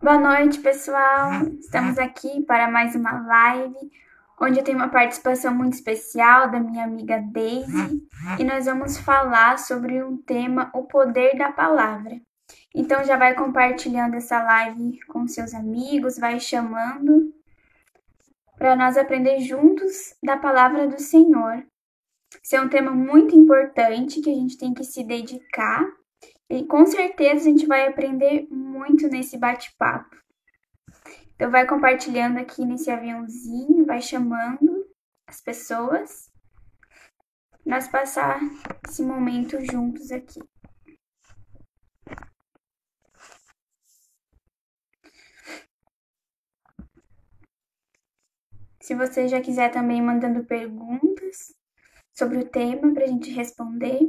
Boa noite, pessoal. Estamos aqui para mais uma live, onde eu tenho uma participação muito especial da minha amiga Daisy, e nós vamos falar sobre um tema, o poder da palavra. Então já vai compartilhando essa live com seus amigos, vai chamando para nós aprender juntos da palavra do Senhor. Esse é um tema muito importante que a gente tem que se dedicar. E com certeza a gente vai aprender muito nesse bate-papo. Então vai compartilhando aqui nesse aviãozinho, vai chamando as pessoas. Nós passar esse momento juntos aqui. Se você já quiser também mandando perguntas sobre o tema para a gente responder.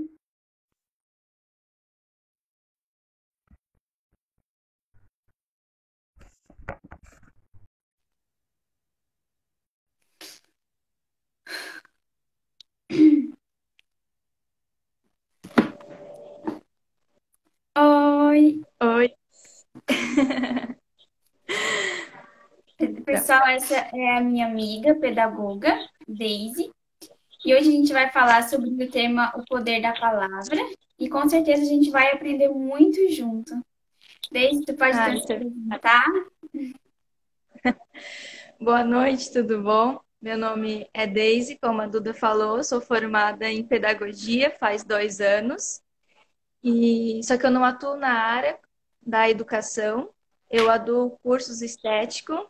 Oi! Oi. Pessoal, essa é a minha amiga pedagoga, Daisy. E hoje a gente vai falar sobre o tema O Poder da Palavra. E com certeza a gente vai aprender muito junto. Daisy, tu pode Ah, te isso é... apresentar? Boa noite, tudo bom? Meu nome é Daisy, como a Duda falou, sou formada em pedagogia faz 2 anos. Só que eu não atuo na área da educação, eu atuo cursos estéticos,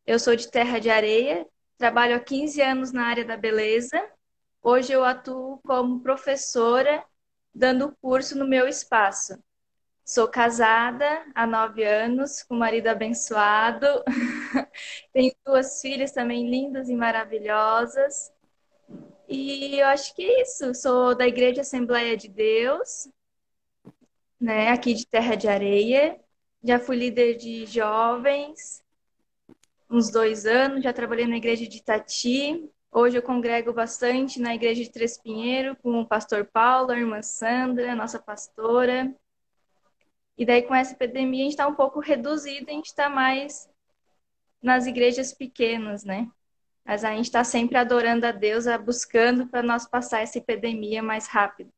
eu sou de Terra de Areia, trabalho há 15 anos na área da beleza. Hoje eu atuo como professora, dando curso no meu espaço. Sou casada há 9 anos, com um marido abençoado. Tenho 2 filhas também lindas e maravilhosas. E eu acho que é isso. Sou da Igreja Assembleia de Deus, né, aqui de Terra de Areia. Já fui líder de jovens uns 2 anos. Já trabalhei na Igreja de Itati. Hoje eu congrego bastante na Igreja de Três Pinheiro com o pastor Paulo, a irmã Sandra, nossa pastora. E daí, com essa epidemia, a gente está um pouco reduzido, a gente está mais nas igrejas pequenas, né? Mas a gente está sempre adorando a Deus, buscando para nós passar essa epidemia mais rápido.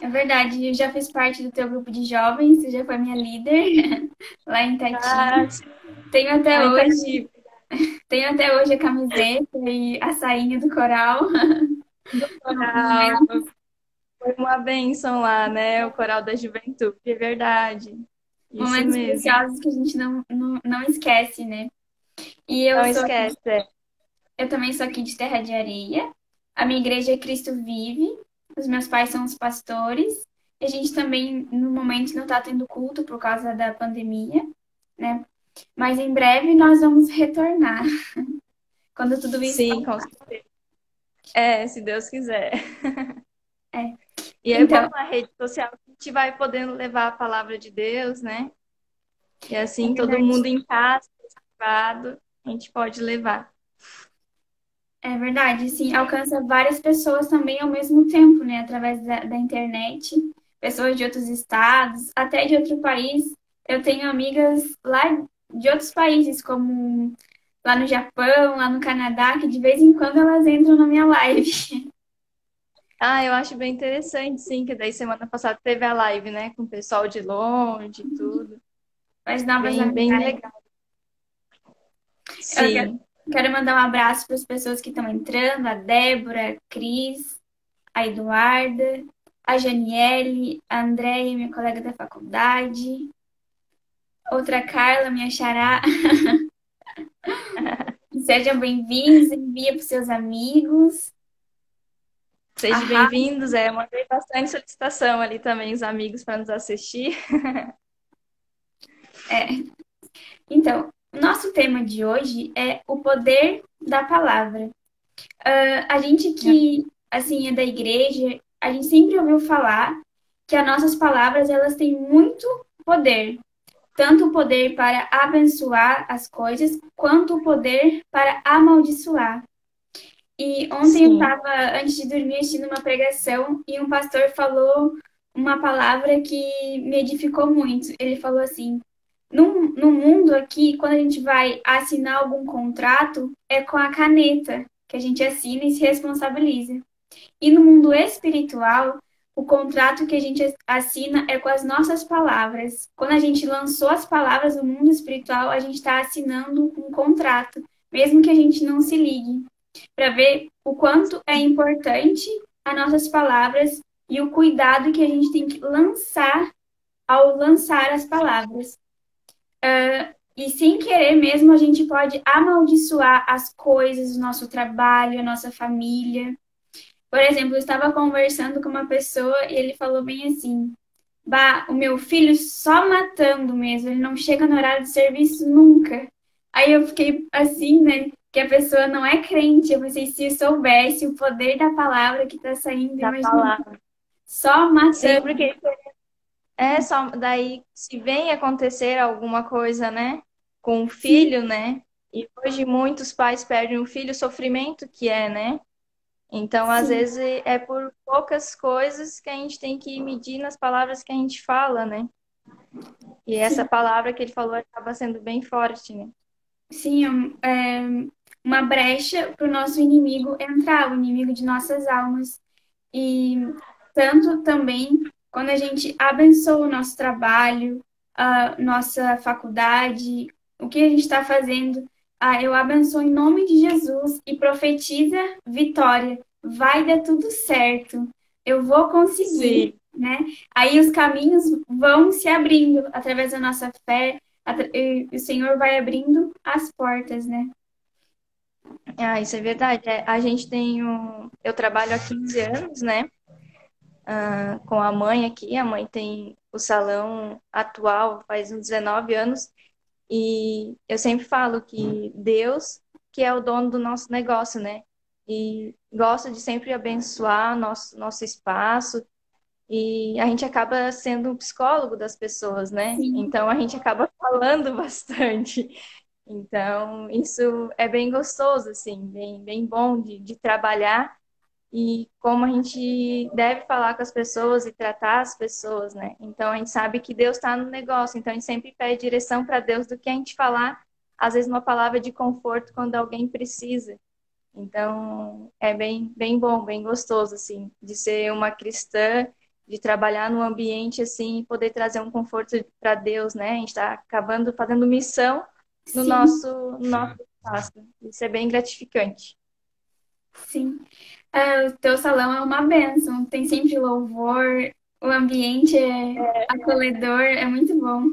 É verdade, eu já fiz parte do teu grupo de jovens, tu já foi minha líder lá em Ah, Tati. sim. Tenho até Ai, hoje, Tati, tenho até hoje a camiseta e a sainha do coral. do coral. Momentos, Foi uma bênção lá, né? O coral da juventude, é verdade. Isso momentos mesmo. preciosos que a gente não esquece, né? E Não esquece. eu também sou aqui de Terra de Areia. A minha igreja é Cristo Vive. Os meus pais são os pastores. E a gente também, no momento, não está tendo culto por causa da pandemia, né? Mas em breve nós vamos retornar, quando tudo isso Sim, com passar. certeza. É, se Deus quiser. É. E é bom Então, na rede social que a gente vai podendo levar a palavra de Deus, né? E é assim, todo verdade. mundo em casa, privado, a gente pode levar. É verdade, sim. Alcança várias pessoas também ao mesmo tempo, né? Através da internet. Pessoas de outros estados, até de outro país. Eu tenho amigas lá de outros países, como lá no Japão, lá no Canadá, que de vez em quando elas entram na minha live. Ah, eu acho bem interessante, sim, que daí semana passada teve a live, né, com o pessoal de longe e tudo. As novas Bem amizades. legal. Eu quero, Sim. quero mandar um abraço para as pessoas que estão entrando, a Débora, a Cris, a Eduarda, a Janiele, a Andréia, minha colega da faculdade, outra Carla, minha xará. Sejam bem-vindos, envia para os seus amigos. Sejam Arra- bem-vindos. Eu mandei bastante solicitação ali também, os amigos, para nos assistir. é. Então, nosso tema de hoje é o poder da palavra. A gente que, assim, é da igreja, a gente sempre ouviu falar que as nossas palavras, elas têm muito poder. Tanto o poder para abençoar as coisas, quanto o poder para amaldiçoar. E ontem eu Sim. estava, antes de dormir, assistindo uma pregação e um pastor falou uma palavra que me edificou muito. Ele falou assim: No mundo aqui, quando a gente vai assinar algum contrato, é com a caneta que a gente assina e se responsabiliza. E no mundo espiritual, o contrato que a gente assina é com as nossas palavras. Quando a gente lançou as palavras no mundo espiritual, a gente está assinando um contrato, mesmo que a gente não se ligue, para ver o quanto é importante as nossas palavras e o cuidado que a gente tem que lançar ao lançar as palavras. E sem querer mesmo, a gente pode amaldiçoar as coisas, o nosso trabalho, a nossa família. Por exemplo, eu estava conversando com uma pessoa e ele falou bem assim: Bah, o meu filho só matando mesmo, ele não chega no horário de serviço nunca. Aí eu fiquei assim, né? Que a pessoa não é crente. Eu pensei, se eu soubesse o poder da palavra que está saindo, Da imagina, palavra. só Sim, matando. porque é só daí se vem acontecer alguma coisa, né, com o Sim, filho, né? E hoje muitos pais perdem o filho, o sofrimento que é, né? Então, às sim, vezes é por poucas coisas que a gente tem que medir nas palavras que a gente fala, né? E essa sim, palavra que ele falou acaba sendo bem forte, né? sim, uma brecha para o nosso inimigo entrar, o inimigo de nossas almas. E tanto também quando a gente abençoa o nosso trabalho, a nossa faculdade, o que a gente está fazendo, eu abençoo em nome de Jesus e profetiza vitória. Vai dar tudo certo. Eu vou conseguir, Sim. né? Aí os caminhos vão se abrindo através da nossa fé, e o Senhor vai abrindo as portas, né? Ah, isso é verdade. É, a gente tem um... Eu trabalho há 15 anos, né? Com a mãe aqui. A mãe tem o salão atual faz uns 19 anos. E eu sempre falo que Deus que é o dono do nosso negócio, né? E gosta de sempre abençoar nosso espaço. E a gente acaba sendo um psicólogo das pessoas, né? Sim, Então a gente acaba falando bastante. Então, isso é bem gostoso, assim, bem bom de trabalhar e como a gente deve falar com as pessoas e tratar as pessoas, né? Então, a gente sabe que Deus está no negócio, então a gente sempre pede direção para Deus do que a gente falar, às vezes uma palavra de conforto quando alguém precisa. Então, é bem bom, bem gostoso, assim, de ser uma cristã, de trabalhar num ambiente assim, e poder trazer um conforto para Deus, né? A gente está acabando fazendo missão no sim, no nosso espaço. Isso é bem gratificante. sim. O teu salão é uma bênção, tem sempre louvor, o ambiente é acolhedor, é muito bom.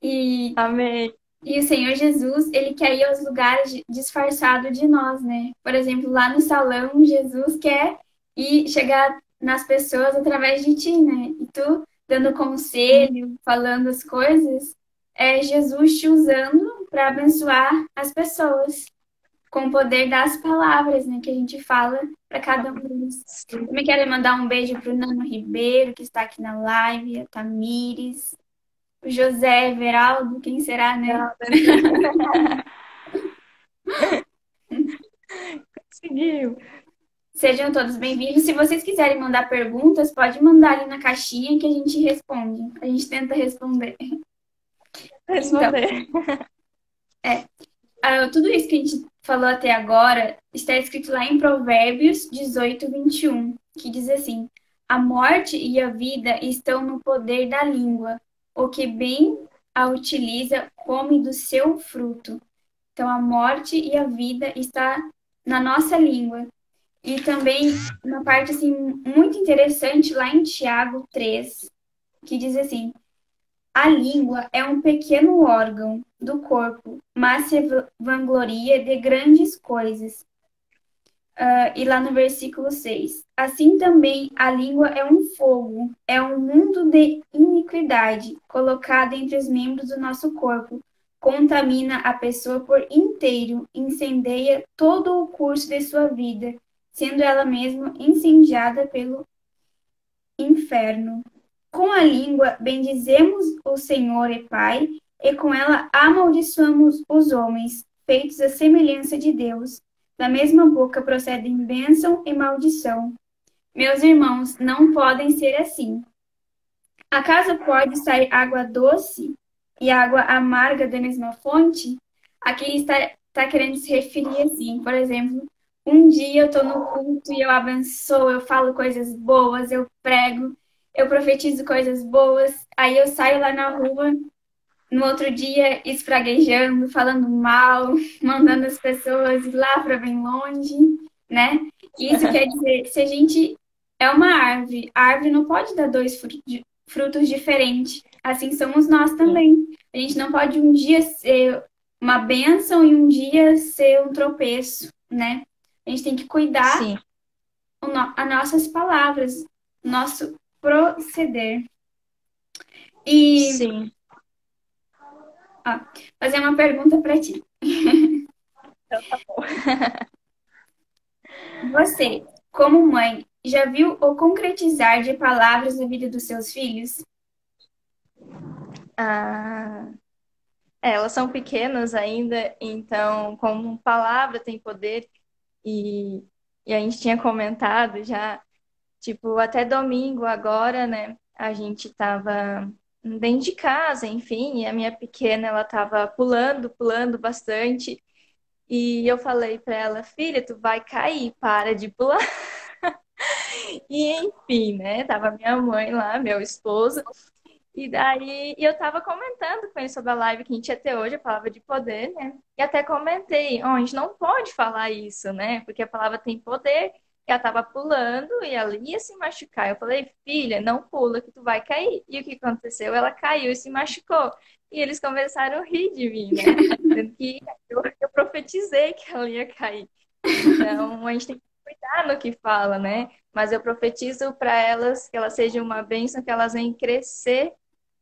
E, Amém. e o Senhor Jesus, ele quer ir aos lugares disfarçado de nós, né? Por exemplo, lá no salão, Jesus quer ir chegar nas pessoas através de ti, né? E tu dando conselho, falando as coisas, é Jesus te usando para abençoar as pessoas com o poder das palavras, né, que a gente fala para cada um deles. Também quero mandar um beijo para o Nano Ribeiro, que está aqui na live, a Tamires, o José Everaldo, quem será, né? Conseguiu Sejam todos bem-vindos. Se vocês quiserem mandar perguntas, pode mandar ali na caixinha que a gente responde. A gente tenta responder. Então, responder. tudo isso que a gente falou até agora está escrito lá em Provérbios 18:21, que diz assim: A morte e a vida estão no poder da língua. O que bem a utiliza come do seu fruto. Então, a morte e a vida está na nossa língua. E também uma parte assim muito interessante lá em Tiago 3, que diz assim: a língua é um pequeno órgão do corpo, mas se vangloria de grandes coisas. E lá no versículo 6: assim também a língua é um fogo, é um mundo de iniquidade, colocado entre os membros do nosso corpo. Contamina a pessoa por inteiro, incendeia todo o curso de sua vida, sendo ela mesma incendiada pelo inferno. Com a língua bendizemos o Senhor e Pai, e com ela amaldiçoamos os homens, feitos à semelhança de Deus. Da mesma boca procedem bênção e maldição. Meus irmãos, não podem ser assim. Acaso pode sair água doce e água amarga da mesma fonte, aqui está querendo se referir assim, por exemplo, um dia eu estou no culto e eu abençoo, eu falo coisas boas, eu prego, eu profetizo coisas boas, aí eu saio lá na rua, no outro dia espraguejando, falando mal, mandando as pessoas ir lá para bem longe, né? Isso quer dizer, se a gente é uma árvore, a árvore não pode dar dois frutos diferentes. Assim somos nós Sim, também. A gente não pode um dia ser uma bênção e um dia ser um tropeço, né? A gente tem que cuidar sim, as nossas palavras, nosso proceder. E, sim. ó, fazer uma pergunta para ti. Então tá bom. Você, como mãe, já viu o concretizar de palavras na vida dos seus filhos? Ah, elas são pequenas ainda, então, como palavra tem poder, e, e a gente tinha comentado já, tipo, até domingo agora, né? A gente tava dentro de casa, enfim, e a minha pequena, ela tava pulando, pulando bastante, e eu falei pra ela, filha, tu vai cair, para de pular. E enfim, né? Tava minha mãe lá, meu esposo. E daí eu tava comentando com ele sobre a live que a gente ia ter hoje, a palavra de poder, né? E até comentei, ó, a gente não pode falar isso, né? Porque a palavra tem poder. E ela tava pulando e ela ia se machucar. Eu falei, filha, não pula que tu vai cair. E o que aconteceu? Ela caiu e se machucou. E eles começaram a rir de mim, né? Sendo que eu profetizei que ela ia cair. Então, a gente tem que cuidar no que fala, né? Mas eu profetizo para elas que elas sejam uma bênção, que elas venham crescer,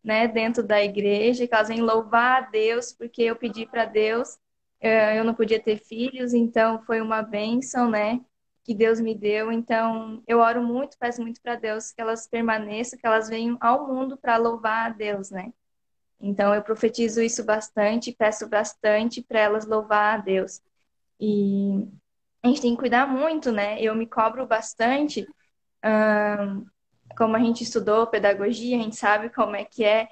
né, dentro da igreja, que elas venham louvar a Deus, porque eu pedi para Deus, eu não podia ter filhos, então foi uma bênção, né, que Deus me deu. Então, eu oro muito, peço muito para Deus que elas permaneçam, que elas venham ao mundo para louvar a Deus, né? Então, eu profetizo isso bastante, peço bastante para elas louvar a Deus. E a gente tem que cuidar muito, né? Eu me cobro bastante, como a gente estudou pedagogia, a gente sabe como é que é,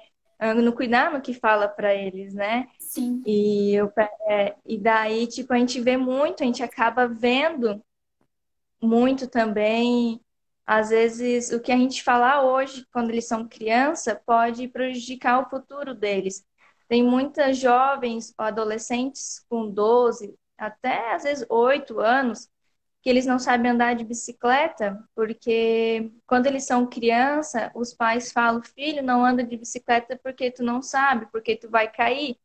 no cuidar no que fala para eles, né? Sim, E daí, tipo, a gente vê muito, a gente acaba vendo muito também. Às vezes, o que a gente falar hoje, quando eles são criança, pode prejudicar o futuro deles. Tem muitas jovens ou adolescentes com 12 até às vezes 8 anos, que eles não sabem andar de bicicleta, porque quando eles são criança, os pais falam, filho, não anda de bicicleta porque tu não sabe, porque tu vai cair.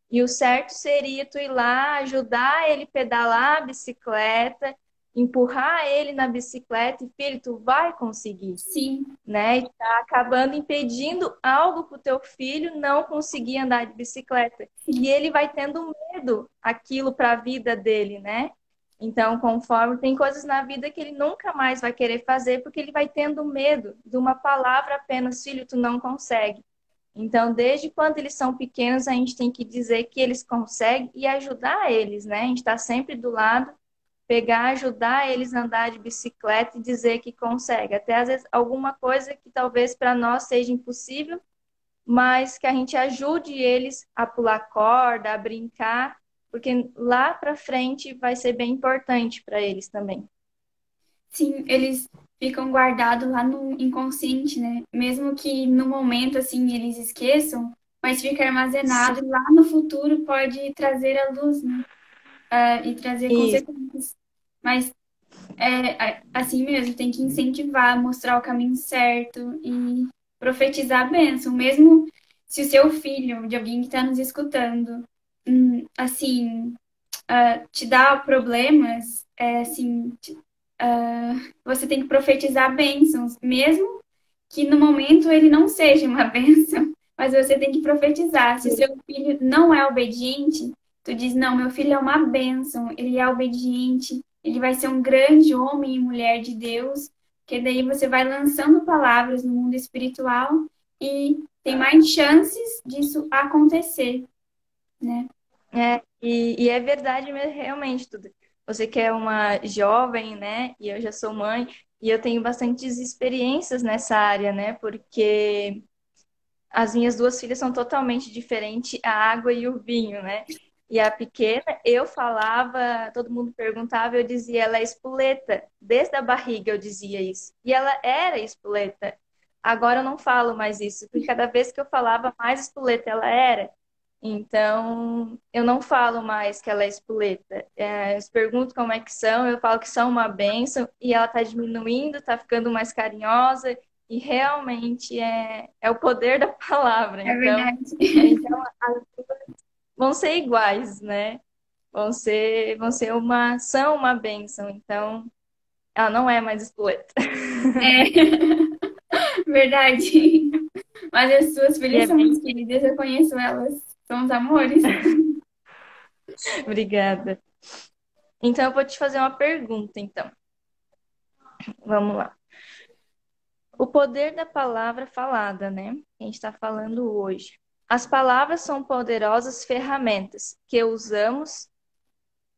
E o certo seria tu ir lá, ajudar ele a pedalar a bicicleta, empurrar ele na bicicleta e, filho, tu vai conseguir, sim, né? E tá acabando impedindo algo pro teu filho não conseguir andar de bicicleta. E sim, ele vai tendo medo aquilo para a vida dele, né? Então, conforme tem coisas na vida que ele nunca mais vai querer fazer porque ele vai tendo medo de uma palavra apenas, filho, tu não consegue. Então, desde quando eles são pequenos, a gente tem que dizer que eles conseguem e ajudar eles, né? A gente está sempre do lado, pegar, ajudar eles a andar de bicicleta e dizer que consegue. Até às vezes alguma coisa que talvez para nós seja impossível, mas que a gente ajude eles a pular corda, a brincar, porque lá para frente vai ser bem importante para eles também. sim, eles ficam guardados lá no inconsciente, né? Mesmo que no momento, assim, eles esqueçam, mas fica armazenado e lá no futuro pode trazer à luz, né? E trazer Isso, consequências. Mas assim mesmo, tem que incentivar, mostrar o caminho certo e profetizar a bênção. Mesmo se o seu filho, de alguém que está nos escutando, assim, te dá problemas, assim, você tem que profetizar bênçãos, mesmo que no momento ele não seja uma bênção, mas você tem que profetizar. Se o seu filho não é obediente, tu diz, não, meu filho é uma bênção, ele é obediente, ele vai ser um grande homem e mulher de Deus, que daí você vai lançando palavras no mundo espiritual e tem mais chances disso acontecer, né? e é verdade mesmo, realmente, tudo. Você que é uma jovem, né? E eu já sou mãe, e eu tenho bastantes experiências nessa área, né? Porque as minhas duas filhas são totalmente diferentes, a água e o vinho, né? E a pequena, eu falava, todo mundo perguntava, eu dizia, ela é espoleta. Desde a barriga eu dizia isso. E ela era espoleta. Agora eu não falo mais isso, porque cada vez que eu falava, mais espoleta ela era. Então, eu não falo mais que ela é espoleta. Eles perguntam como é que são, eu falo que são uma bênção, e ela está diminuindo, está ficando mais carinhosa, e realmente é o poder da palavra. É Então, verdade. vão ser iguais, né? Vão ser são uma bênção. Então, ela não é mais espoleta. É verdade. Mas as suas E filhas é são bem. muito queridas, eu conheço elas. São os amores. Obrigada. Então, eu vou te fazer uma pergunta, então. Vamos lá. O poder da palavra falada, né? Que a gente está falando hoje. As palavras são poderosas ferramentas que usamos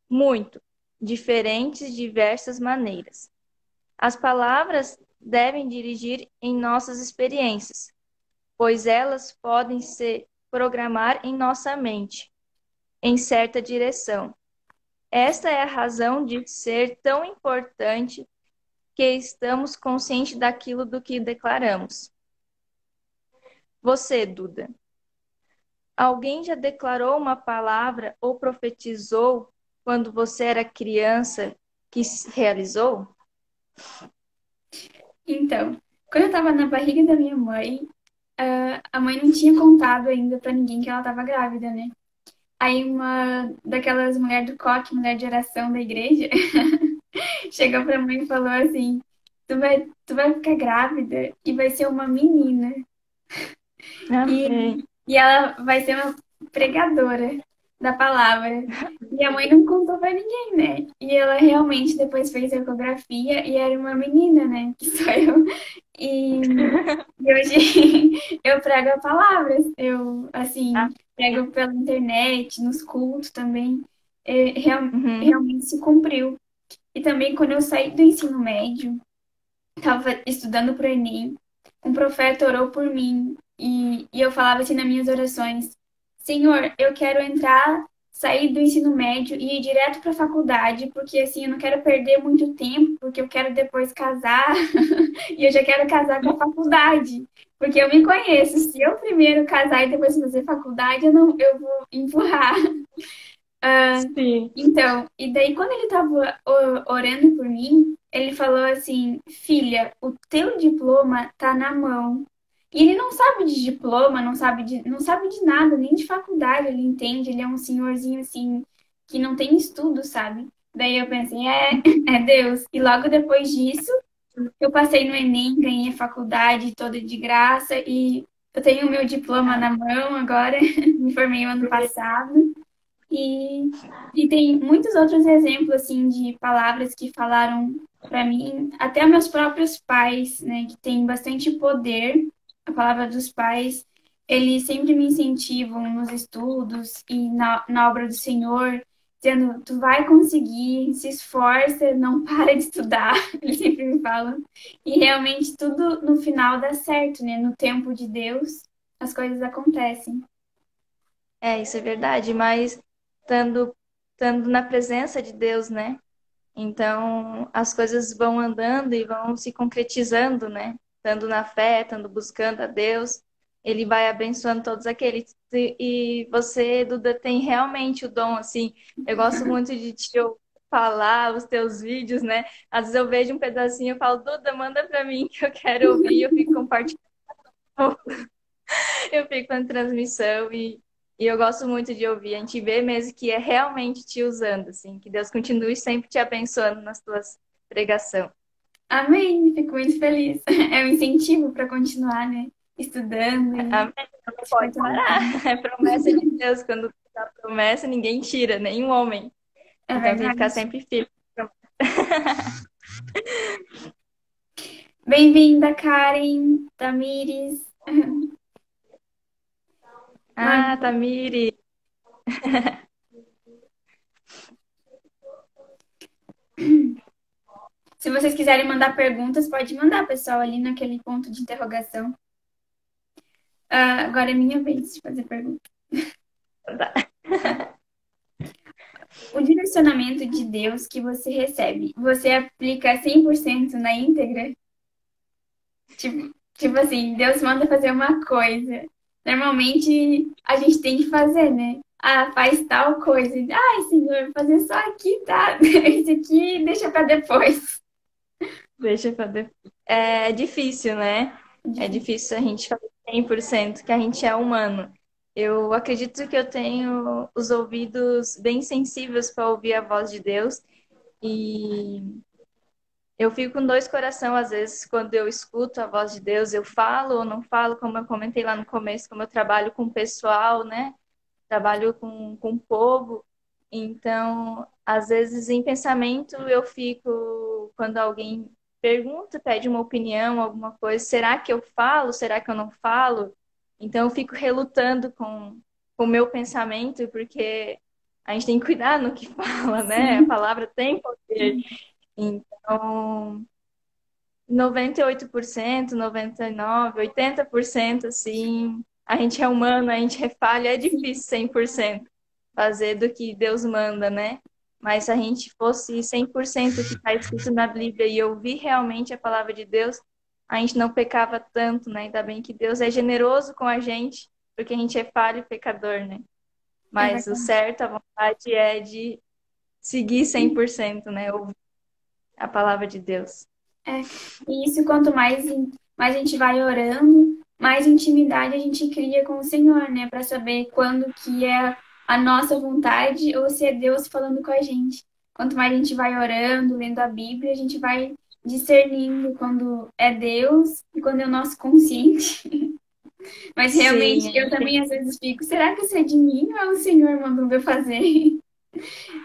muito, diferentes, diversas maneiras. As palavras devem dirigir em nossas experiências, pois elas podem se programar em nossa mente, em certa direção. Esta é a razão de ser tão importante que estamos conscientes daquilo do que declaramos. Você, Duda, alguém já declarou uma palavra ou profetizou quando você era criança que se realizou? Então, quando eu tava na barriga da minha mãe, a mãe não tinha contado ainda pra ninguém que ela tava grávida, né? Aí uma daquelas mulheres do coque, mulher de oração da igreja, chegou pra mãe e falou assim: tu vai ficar grávida e vai ser uma menina. Amém. E ela vai ser uma pregadora da palavra. E a mãe não contou pra ninguém, né? E ela realmente depois fez a ecografia e era uma menina, né? Que sou eu. E hoje eu prego a palavra. Eu, assim, Amém. prego pela internet, nos cultos também. Uhum. Realmente se cumpriu. E também quando eu saí do ensino médio, estava estudando para o Enem, um profeta orou por mim e eu falava assim nas minhas orações: Senhor, eu quero entrar, sair do ensino médio e ir direto para a faculdade, porque assim eu não quero perder muito tempo, porque eu quero depois casar e eu já quero casar com a faculdade. Porque eu me conheço, se eu primeiro casar e depois fazer faculdade, eu vou empurrar. Sim. Então, e daí quando ele estava orando por mim, ele falou assim: Filha, o teu diploma tá na mão. E ele não sabe de diploma, não sabe de nada, nem de faculdade, ele entende, ele é um senhorzinho assim, que não tem estudo, sabe? Daí eu pensei, é Deus. E logo depois disso, eu passei no Enem, ganhei a faculdade toda de graça e eu tenho o meu diploma na mão agora, me formei o ano passado. E, e tem muitos outros exemplos assim de palavras que falaram para mim, até meus próprios pais, né, que têm bastante poder. A palavra dos pais, eles sempre me incentivam nos estudos e na obra do Senhor, dizendo, tu vai conseguir, se esforça, não para de estudar. Eles sempre me falam. E realmente tudo no final dá certo, né? No tempo de Deus, as coisas acontecem. Isso é verdade, mas estando na presença de Deus, né? Então, as coisas vão andando e vão se concretizando, né? Estando na fé, estando buscando a Deus, Ele vai abençoando todos aqueles. E você, Duda, tem realmente o dom, assim. Eu gosto muito de te ouvir falar os teus vídeos, né? Às vezes eu vejo um pedacinho e falo, Duda, manda pra mim que eu quero ouvir, eu fico compartilhando, eu fico na transmissão e eu gosto muito de ouvir. A gente vê mesmo que é realmente te usando, assim, que Deus continue sempre te abençoando nas tuas pregação. Amém, fico muito feliz. É um incentivo para continuar, né? Estudando e Amém. Não se pode parar. fortalecendo. É promessa de Deus. Quando dá promessa, ninguém tira, nenhum homem. É Então tem que ficar verdade. sempre firme. Bem-vinda, Karen, Tamires. Ah, Mano, Tamiri. se vocês quiserem mandar perguntas, pode mandar, pessoal, ali naquele ponto de interrogação. Agora é minha vez de fazer pergunta. Tá. O direcionamento de Deus que você recebe, você aplica 100% na íntegra? Tipo assim, Deus manda fazer uma coisa. Normalmente a gente tem que fazer, né? Ah, faz tal coisa. Ai, Senhor, vou fazer só aqui, tá? Esse aqui deixa pra depois. Deixa eu fazer. É difícil, né? É Difícil. difícil a gente fazer 100% que a gente é humano. Eu acredito que eu tenho os ouvidos bem sensíveis para ouvir a voz de Deus e eu fico com dois corações às vezes quando eu escuto a voz de Deus. Eu falo ou não falo, como eu comentei lá no começo, como eu trabalho com o pessoal, né? Trabalho com o povo. Então, às vezes em pensamento eu fico, quando alguém pergunta, pede uma opinião, alguma coisa, será que eu falo? Será que eu não falo? Então eu fico relutando com o meu pensamento, porque a gente tem que cuidar no que fala, né? A Sim. palavra tem poder. Então, 98%, 99%, 80%, assim, a gente é humano, a gente é falha, é difícil 100% fazer do que Deus manda, né? Mas se a gente fosse 100% o que está escrito na Bíblia e ouvir realmente a palavra de Deus, a gente não pecava tanto, né? Ainda bem que Deus é generoso com a gente, porque a gente é falho e pecador, né? É Mas o verdade. certo, a vontade é de seguir 100%, né? Ouvir a palavra de Deus. É. E isso, quanto mais a gente vai orando, mais intimidade a gente cria com o Senhor, né? Para saber quando que é a nossa vontade ou se é Deus falando com a gente. Quanto mais a gente vai orando, lendo a Bíblia, a gente vai discernindo quando é Deus e quando é o nosso consciente. Mas Sim, realmente a eu gente tem também às vezes fico, será que isso é de mim ou é o Senhor mandando eu fazer? Que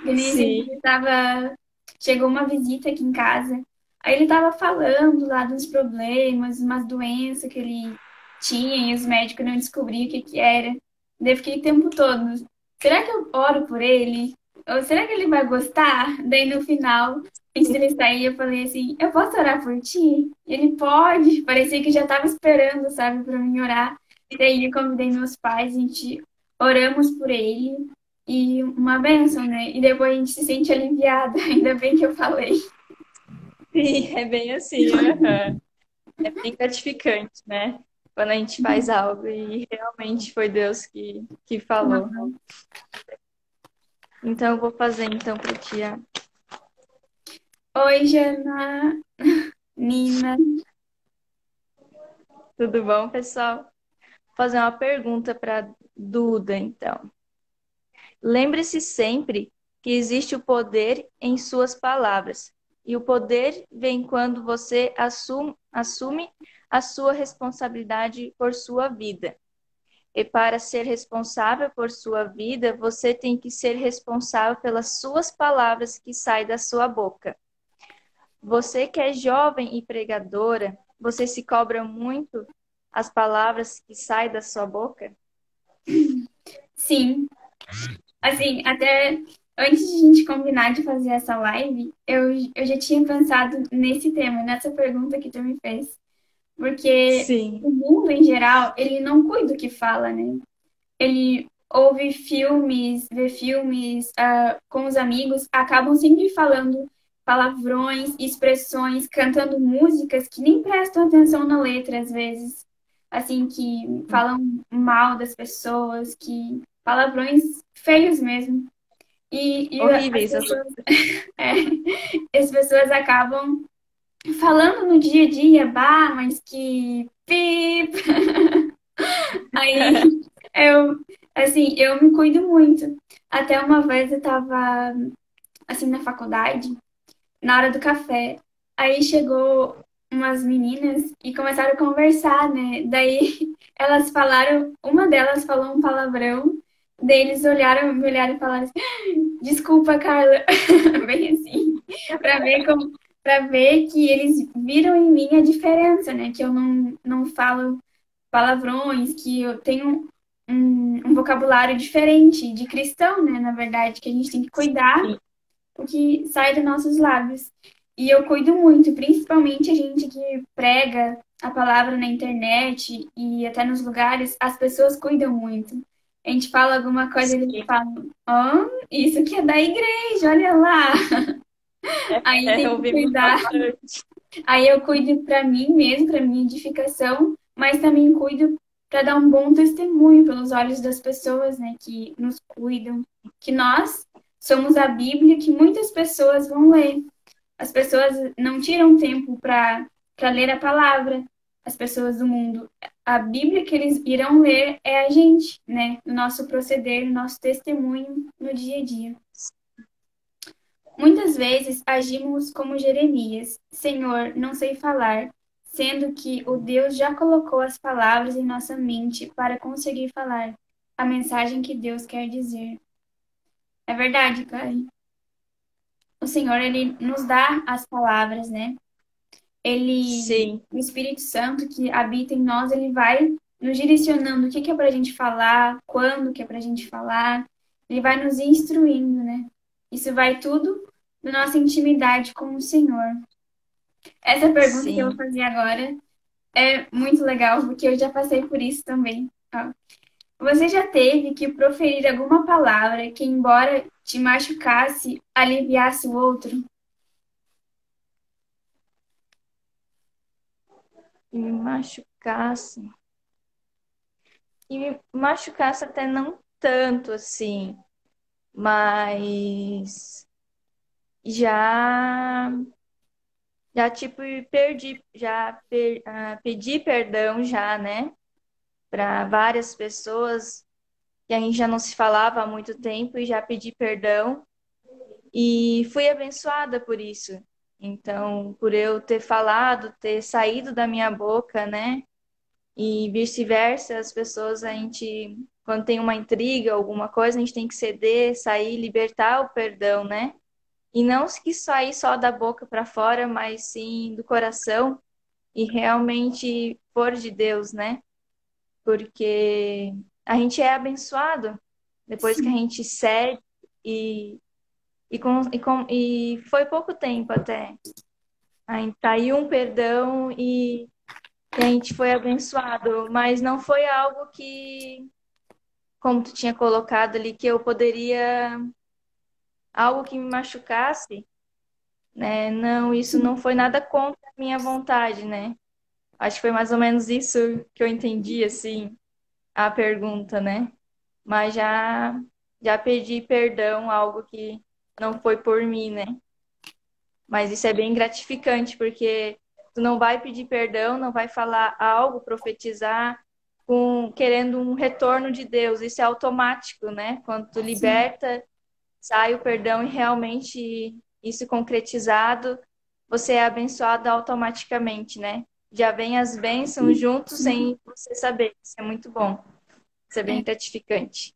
nem esse sim. dia chegou uma visita aqui em casa. Aí ele tava falando lá dos problemas, umas doenças que ele tinha e os médicos não descobriam o que que era. Daí eu fiquei o tempo todo, será que eu oro por ele? Ou será que ele vai gostar? Daí no final, antes dele sair, eu falei assim, eu posso orar por ti? E ele pode. Parecia que já tava esperando, sabe, pra mim orar. E daí eu convidei meus pais, a gente oramos por ele e uma bênção, né? E depois a gente se sente aliviada, ainda bem que eu falei. Sim, é bem assim, aham. É bem gratificante, né? Quando a gente faz algo e realmente foi Deus que falou. Então, eu vou fazer então para tia. Oi, Jana, Nina. Tudo bom, pessoal? Vou fazer uma pergunta para Duda, então. Lembre-se sempre que existe o poder em suas palavras. E o poder vem quando você assume a sua responsabilidade por sua vida. E para ser responsável por sua vida, você tem que ser responsável pelas suas palavras que saem da sua boca. Você que é jovem e pregadora, você se cobra muito as palavras que saem da sua boca? Sim, assim, até antes de a gente combinar de fazer essa live, eu já tinha pensado nesse tema, nessa pergunta que tu me fez. Porque Sim. o mundo, em geral, ele não cuida do que fala, né? Ele ouve filmes, vê filmes, com os amigos, acabam sempre falando palavrões, expressões, cantando músicas que nem prestam atenção na letra, às vezes. Assim, que falam mal das pessoas, que palavrões feios mesmo. E as Horríveis. pessoas, as pessoas acabam falando no dia a dia, bah, mas que pip. Aí eu, assim, eu me cuido muito. Até uma vez eu tava, assim, na faculdade, na hora do café. Aí chegou umas meninas e começaram a conversar, né? Daí elas falaram, uma delas falou um palavrão, daí eles olharam, me olharam e falaram assim, desculpa, Carla, bem assim, pra ver como, para ver que eles viram em mim a diferença, né? Que eu não falo palavrões, que eu tenho um vocabulário diferente de cristão, né? Na verdade, que a gente tem que cuidar o que sai dos nossos lábios. E eu cuido muito, principalmente a gente que prega, a palavra na internet e até nos lugares, as pessoas cuidam muito. A gente fala alguma coisa e eles Sim, falam, isso que é da igreja, olha lá. Aí tem que ouvimos cuidar. bastante. Aí eu cuido para mim mesmo, para minha edificação, mas também cuido para dar um bom testemunho pelos olhos das pessoas, né, que nos cuidam, que nós somos a Bíblia que muitas pessoas vão ler. As pessoas não tiram tempo para ler a palavra, as pessoas do mundo. A Bíblia que eles irão ler é a gente, né, o nosso proceder, o nosso testemunho no dia a dia. Muitas vezes agimos como Jeremias: Senhor, não sei falar, sendo que o Deus já colocou as palavras em nossa mente para conseguir falar a mensagem que Deus quer dizer. É verdade, Karen. O Senhor, ele nos dá as palavras, né? Sim, O Espírito Santo que habita em nós, ele vai nos direcionando o que é para a gente falar, quando que é para a gente falar. Ele vai nos instruindo, né? Isso vai tudo da nossa intimidade com o Senhor. Essa pergunta que eu vou sim. fazer agora é muito legal, porque eu já passei por isso também. Ó. Você já teve que proferir alguma palavra que, embora te machucasse, aliviasse o outro? E me machucasse. E me machucasse até não tanto assim, mas já, já tipo, pedi perdão já, né? Para várias pessoas que a gente já não se falava há muito tempo e já pedi perdão e fui abençoada por isso. Então, por eu ter falado, ter saído da minha boca, né? E vice-versa, as pessoas, a gente, quando tem uma intriga, alguma coisa, a gente tem que ceder, sair, libertar o perdão, né? E não que sair só da boca para fora, mas sim do coração e realmente for de Deus, né? Porque a gente é abençoado depois que a Sim, gente cede e, e foi pouco tempo até. Aí saiu um perdão e a gente foi abençoado, mas não foi algo que, como tu tinha colocado ali, que eu poderia, algo que me machucasse, né? Não, isso não foi nada contra a minha vontade, né? Acho que foi mais ou menos isso que eu entendi, assim, a pergunta, né? Mas já pedi perdão, algo que não foi por mim, né? Mas isso é bem gratificante, porque tu não vai pedir perdão, não vai falar algo, profetizar querendo um retorno de Deus. Isso é automático, né? Quando tu sim. liberta, sai o perdão e realmente isso concretizado, você é abençoado automaticamente, né? Já vem as bênçãos juntos sem você saber. Isso é muito bom. Isso é bem É, gratificante.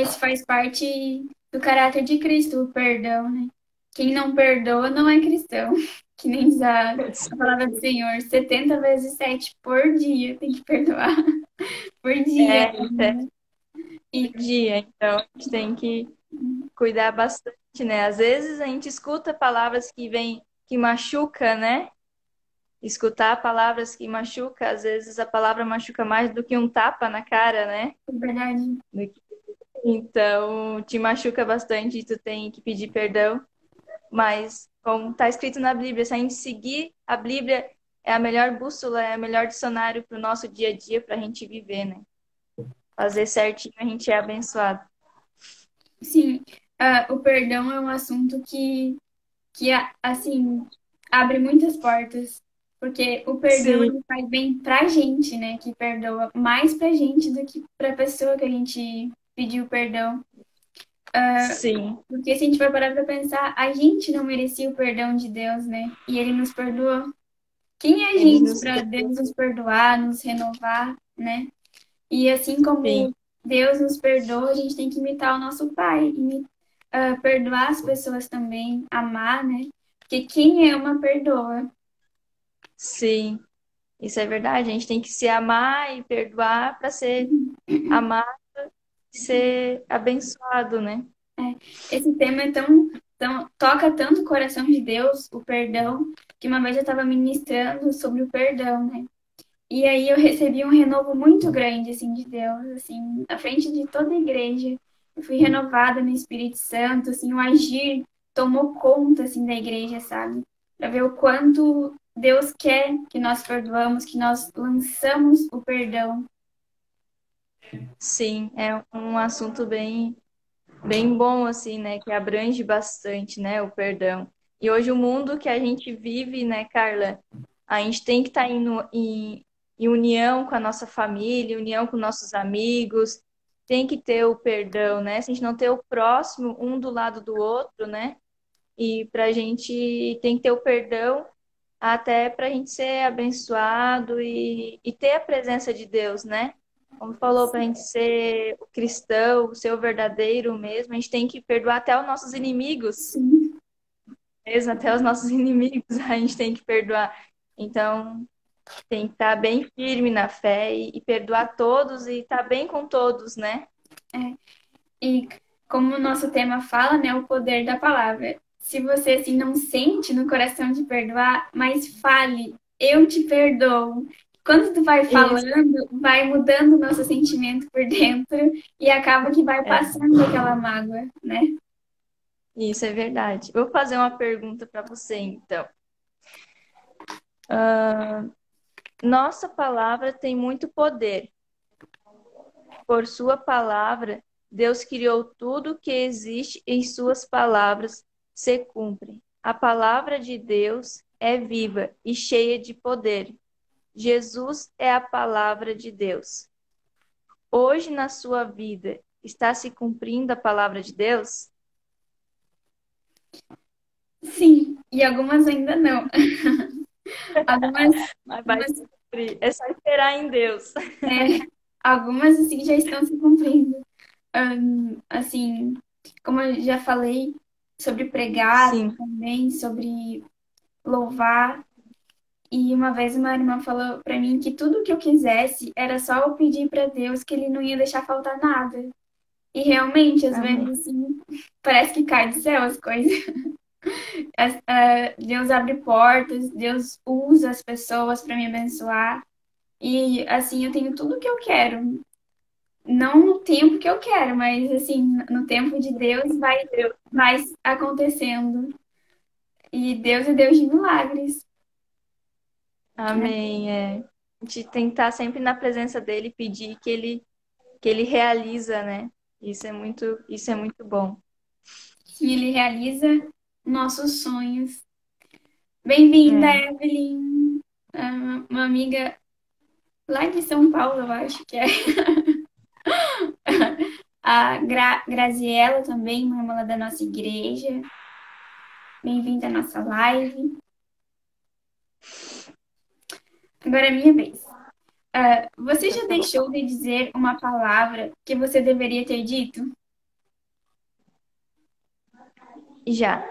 isso faz parte do caráter de Cristo, o perdão, né? Quem não perdoa não é cristão. Que nem diz a palavra do Senhor, 70 vezes 7 por dia tem que perdoar. Por dia. É, até E dia. Então, a gente tem que cuidar bastante, né? Às vezes a gente escuta palavras que vêm, que machuca, né? Escutar palavras que machuca, às vezes a palavra machuca mais do que um tapa na cara, né? é verdade. Então, te machuca bastante e tu tem que pedir perdão. Mas, como está escrito na Bíblia, se a gente seguir a Bíblia, é a melhor bússola, é o melhor dicionário para o nosso dia a dia, para a gente viver, né? Fazer certinho, a gente é abençoado. Sim, o perdão é um assunto assim, abre muitas portas. Porque o perdão Sim, ele faz bem pra gente, né? Que perdoa mais pra gente do que pra pessoa que a gente pediu perdão. sim. Porque se a gente for parar pra pensar, a gente não merecia o perdão de Deus, né? E ele nos perdoou. Quem é a Eles gente nos para perdoam. Deus nos perdoar, nos renovar, né? E assim Sim, como Deus nos perdoa, a gente tem que imitar o nosso Pai, perdoar as pessoas também, amar, né? Porque quem ama, perdoa. sim. Isso é verdade. A gente tem que se amar e perdoar para ser amado e ser abençoado, né? Esse tema é tão, toca tanto o coração de Deus, o perdão, que uma vez eu estava ministrando sobre o perdão, né? E aí eu recebi um renovo muito grande, assim, de Deus, assim, na frente de toda a igreja. Eu fui renovada no Espírito Santo, assim, o agir tomou conta, assim, da igreja, sabe? Para ver o quanto Deus quer que nós perdoamos, que nós lançamos o perdão. Sim, é um assunto bem bom, assim, né? Que abrange bastante, né? O perdão. E hoje o mundo que a gente vive, né, Carla? A gente tem que estar em união com a nossa família, união com nossos amigos, tem que ter o perdão, né? Se a gente não ter o próximo um do lado do outro, né? E pra gente tem que ter o perdão até pra gente ser abençoado e ter a presença de Deus, né? Como falou, pra gente ser o cristão, ser o verdadeiro mesmo, a gente tem que perdoar até os nossos inimigos, Sim, mesmo até os nossos inimigos, a gente tem que perdoar. Então, tem que estar bem firme na fé e perdoar todos e estar bem com todos, né? é. E como o nosso tema fala, né, o poder da palavra. Se você assim não sente no coração de perdoar, mas fale, eu te perdoo. Quando tu vai Isso, falando, vai mudando o nosso sentimento por dentro e acaba que vai é, passando aquela mágoa, né? isso é verdade. Vou fazer uma pergunta para você, então. Nossa palavra tem muito poder. Por sua palavra, Deus criou tudo que existe em suas palavras se cumpre. A palavra de Deus é viva e cheia de poder. Jesus é a palavra de Deus. Hoje na sua vida está se cumprindo a palavra de Deus? Sim, e algumas ainda não. Algumas, Mas vai algumas, se cumprir. É só esperar em Deus. algumas assim já estão se cumprindo. Assim, como eu já falei sobre pregar Sim. também, sobre louvar. E uma vez uma irmã falou pra mim que tudo que eu quisesse era só eu pedir pra Deus que ele não ia deixar faltar nada. E realmente, às Amém. vezes, assim, parece que cai do céu as coisas. Deus abre portas, Deus usa as pessoas pra me abençoar. E, assim, eu tenho tudo que eu quero. Não no tempo que eu quero, mas, assim, no tempo de Deus vai acontecendo. E Deus é Deus de milagres, né? Amém. É. A gente tem que estar sempre na presença dele e pedir que ele realiza, né? Isso é muito bom. Que ele realiza nossos sonhos. Bem-vinda, É. Evelyn. Uma amiga lá de São Paulo, eu acho que é. A Graziella também, uma irmã lá da nossa igreja. Bem-vinda à nossa live. Agora é minha vez. Você Por já favor. deixou de dizer uma palavra que você deveria ter dito? Já,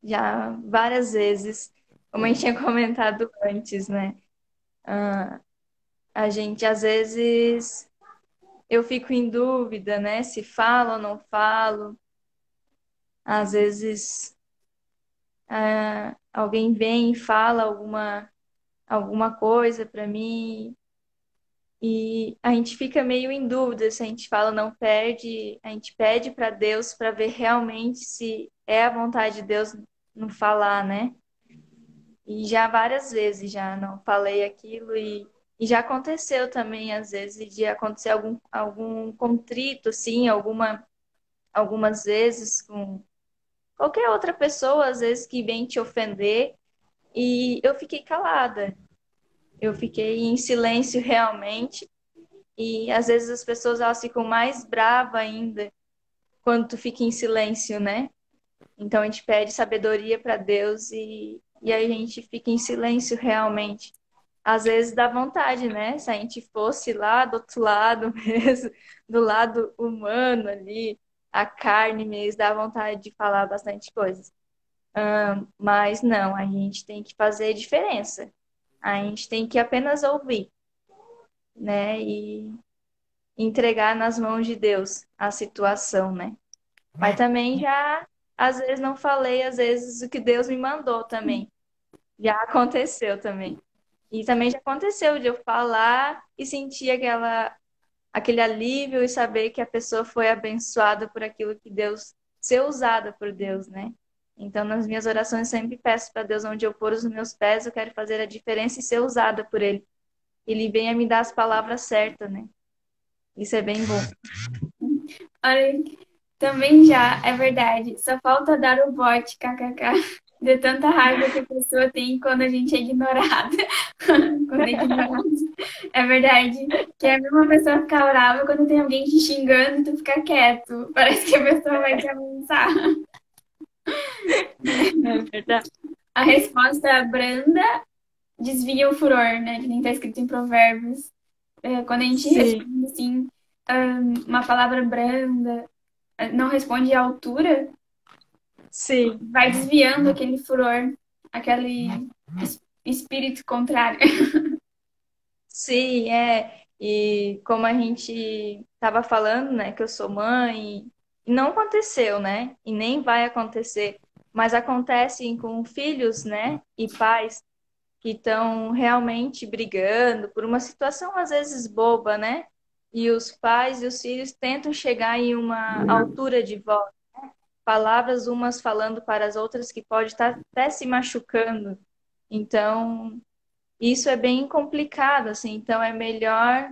já várias vezes, como a gente tinha comentado antes, né? Ah, a gente às vezes eu fico em dúvida, né? Se falo ou não falo. Às vezes alguém vem e fala alguma coisa para mim e a gente fica meio em dúvida se a gente fala ou não perde, a gente pede para Deus para ver realmente se é a vontade de Deus não falar, né? E já várias vezes já não falei aquilo e já aconteceu também às vezes de acontecer algum contrito assim, algumas vezes com qualquer outra pessoa às vezes que vem te ofender e eu fiquei calada. Eu fiquei em silêncio realmente. E às vezes as pessoas elas ficam mais bravas ainda quando tu fica em silêncio, né? Então a gente pede sabedoria para Deus e aí a gente fica em silêncio realmente. Às vezes dá vontade, né? Se a gente fosse lá do outro lado mesmo, do lado humano ali, a carne mesmo, dá vontade de falar bastante coisas. Mas não, a gente tem que fazer diferença. A gente tem que apenas ouvir, né? E entregar nas mãos de Deus a situação, né? Mas também já, às vezes não falei, às vezes o que Deus me mandou também. Já aconteceu também. E também já aconteceu de eu falar e sentir aquele alívio e saber que a pessoa foi abençoada por aquilo que Deus, ser usada por Deus, né? Então, nas minhas orações, sempre peço para Deus onde eu pôr os meus pés, eu quero fazer a diferença e ser usada por Ele. Ele venha me dar as palavras certas, né? Isso é bem bom. Olha, também já, é verdade. Só falta dar o bote, kkk. De tanta raiva que a pessoa tem quando a gente é ignorada. Quando é ignorada. É verdade. Que é a mesma pessoa ficar brava quando tem alguém te xingando e tu ficar quieto. Parece que a pessoa vai te avançar. É verdade. A resposta branda desvia o furor, né? Que nem tá escrito em Provérbios. Quando a gente Sim, responde assim, uma palavra branda, não responde à altura, sim, vai desviando aquele furor, aquele espírito contrário. sim, é. E como a gente estava falando, né, que eu sou mãe, e não aconteceu, né? E nem vai acontecer, mas acontece com filhos, né, e pais que estão realmente brigando por uma situação às vezes boba, né? E os pais e os filhos tentam chegar em uma altura de voz, palavras umas falando para as outras que pode estar até se machucando. Então, isso é bem complicado, assim. Então, é melhor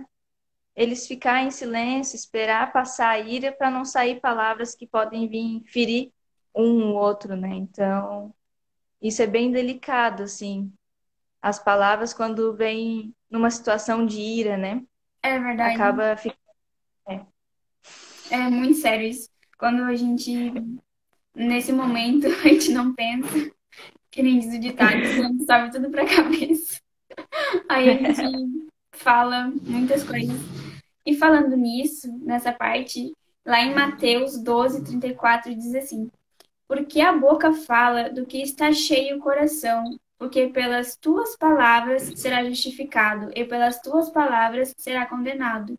eles ficar em silêncio, esperar passar a ira para não sair palavras que podem vir ferir um ou outro, né? Então, isso é bem delicado, assim. As palavras quando vem numa situação de ira, né? É verdade. Acaba ficando. É, É muito sério isso. Quando a gente, nesse momento, a gente não pensa, que nem diz o ditado, a gente sobe tudo pra cabeça. Aí a gente fala muitas coisas. E falando nisso, nessa parte, lá em Mateus 12:34 diz assim: porque a boca fala do que está cheio o coração, porque pelas tuas palavras será justificado, e pelas tuas palavras será condenado.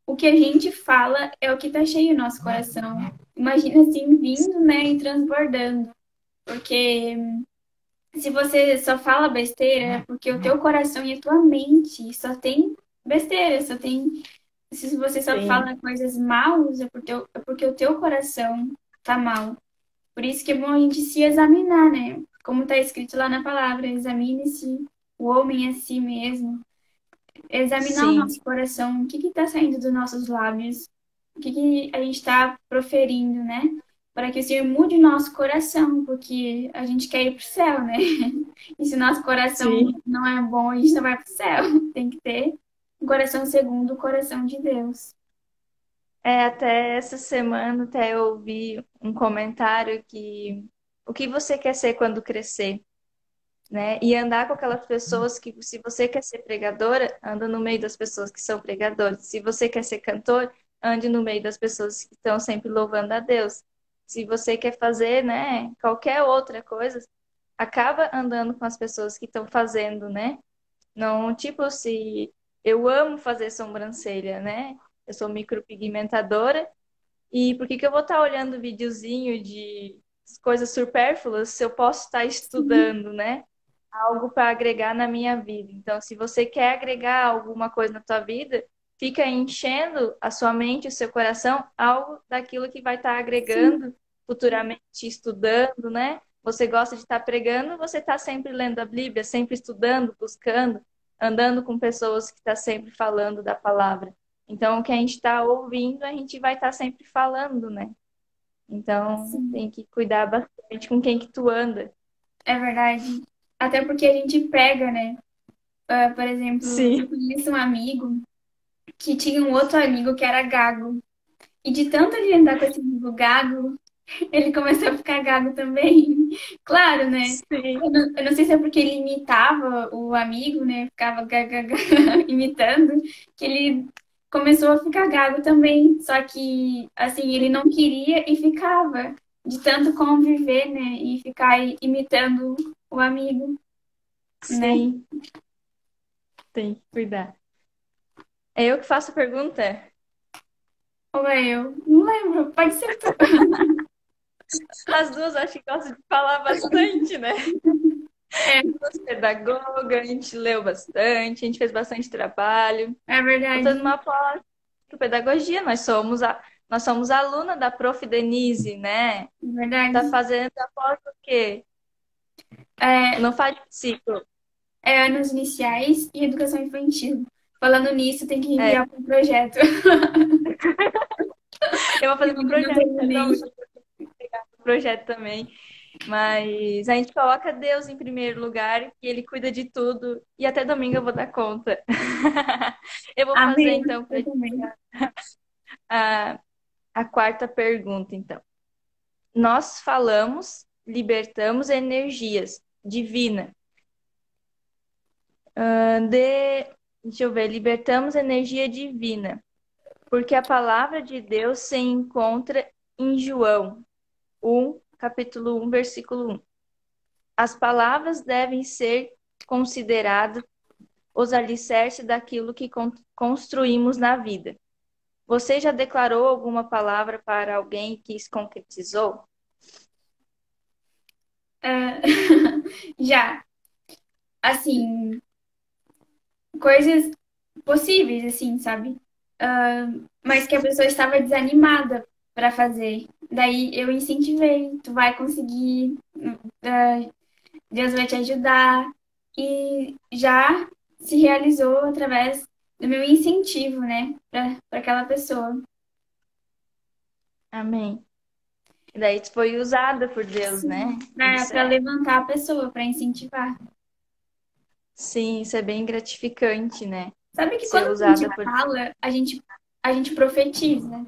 O que a gente fala é o que está cheio o nosso coração. Imagina assim, vindo, né, e transbordando. Porque se você só fala besteira, é porque o teu coração e a tua mente só tem besteira, só tem. Se você só sim, fala coisas maus, é porque o teu coração tá mal. Por isso que é bom a gente se examinar, né? Como está escrito lá na palavra, examine-se o homem a si mesmo. Examinar o sim, nosso coração, o que está saindo dos nossos lábios, o que a gente está proferindo, né? Para que o Senhor mude o nosso coração, porque a gente quer ir para o céu, né? E se nosso coração sim. não é bom, a gente não vai para o céu. Tem que ter um coração segundo o coração de Deus. É, até essa semana até eu ouvi um comentário que o que você quer ser quando crescer, né? E andar com aquelas pessoas que, se você quer ser pregadora, anda no meio das pessoas que são pregadores. Se você quer ser cantor, ande no meio das pessoas que estão sempre louvando a Deus. Se você quer fazer, né, qualquer outra coisa, acaba andando com as pessoas que estão fazendo, né? Não, tipo, se eu amo fazer sobrancelha, né? Eu sou micropigmentadora e por que que eu vou estar olhando videozinho de coisas supérfluas se eu posso estar estudando, né? Algo para agregar na minha vida. Então, se você quer agregar alguma coisa na tua vida, fica enchendo a sua mente, o seu coração, algo daquilo que vai estar Sim, agregando futuramente, estudando, né? Você gosta de estar pregando, você está sempre lendo a Bíblia, sempre estudando, buscando, andando com pessoas que estão sempre falando da palavra. Então, o que a gente está ouvindo, a gente vai estar sempre falando, né? Então, sim, tem que cuidar bastante com quem que tu anda. é verdade. Até porque a gente pega, né? Por exemplo, eu Sim, conheço um amigo que tinha um outro amigo que era gago. E de tanto ele andar com esse amigo gago, ele começou a ficar gago também. Claro, né? sim. Eu não sei se é porque ele imitava o amigo, né? Ficava imitando, que ele começou a ficar gago também. Só que, assim, ele não queria e ficava. De tanto conviver, né? E ficar imitando o amigo, né? Sim, tem que cuidar. É eu que faço a pergunta? Ou é eu? Não lembro, pode ser tu. As duas acho que gostam de falar bastante, né? É, Nossa pedagoga, a gente leu bastante, a gente fez bastante trabalho. é Tô fazendo verdade. uma pós em pedagogia, nós somos aluna da Prof. Denise, né? É Tá verdade. fazendo a pós o quê? É, Não faz ciclo. é anos iniciais e educação infantil. Falando nisso, tem que É, enviar para o projeto. eu vou Que fazer eu meu ainda não projeto, terminei. projeto também. Mas a gente coloca Deus em primeiro lugar, que Ele cuida de tudo. E até domingo eu vou dar conta. Eu vou fazer Amém. então Eu para também. a, a quarta pergunta, então. Nós falamos, libertamos energias divina. Deixa eu ver, libertamos energia divina, porque a palavra de Deus se encontra em João 1, capítulo 1, versículo 1. As palavras devem ser consideradas os alicerces daquilo que construímos na vida. Você já declarou alguma palavra para alguém que se concretizou? Ah, já, assim, coisas possíveis, assim, sabe? Mas que a pessoa estava desanimada para fazer. Daí eu incentivei, tu vai conseguir, ah, Deus vai te ajudar. E já se realizou através do meu incentivo, né, para aquela pessoa. Amém. E daí tu foi usada por Deus, né? Isso Para é, levantar a pessoa, para incentivar. sim, isso é bem gratificante, né? Sabe que Ser quando a gente usada por fala, a gente profetiza.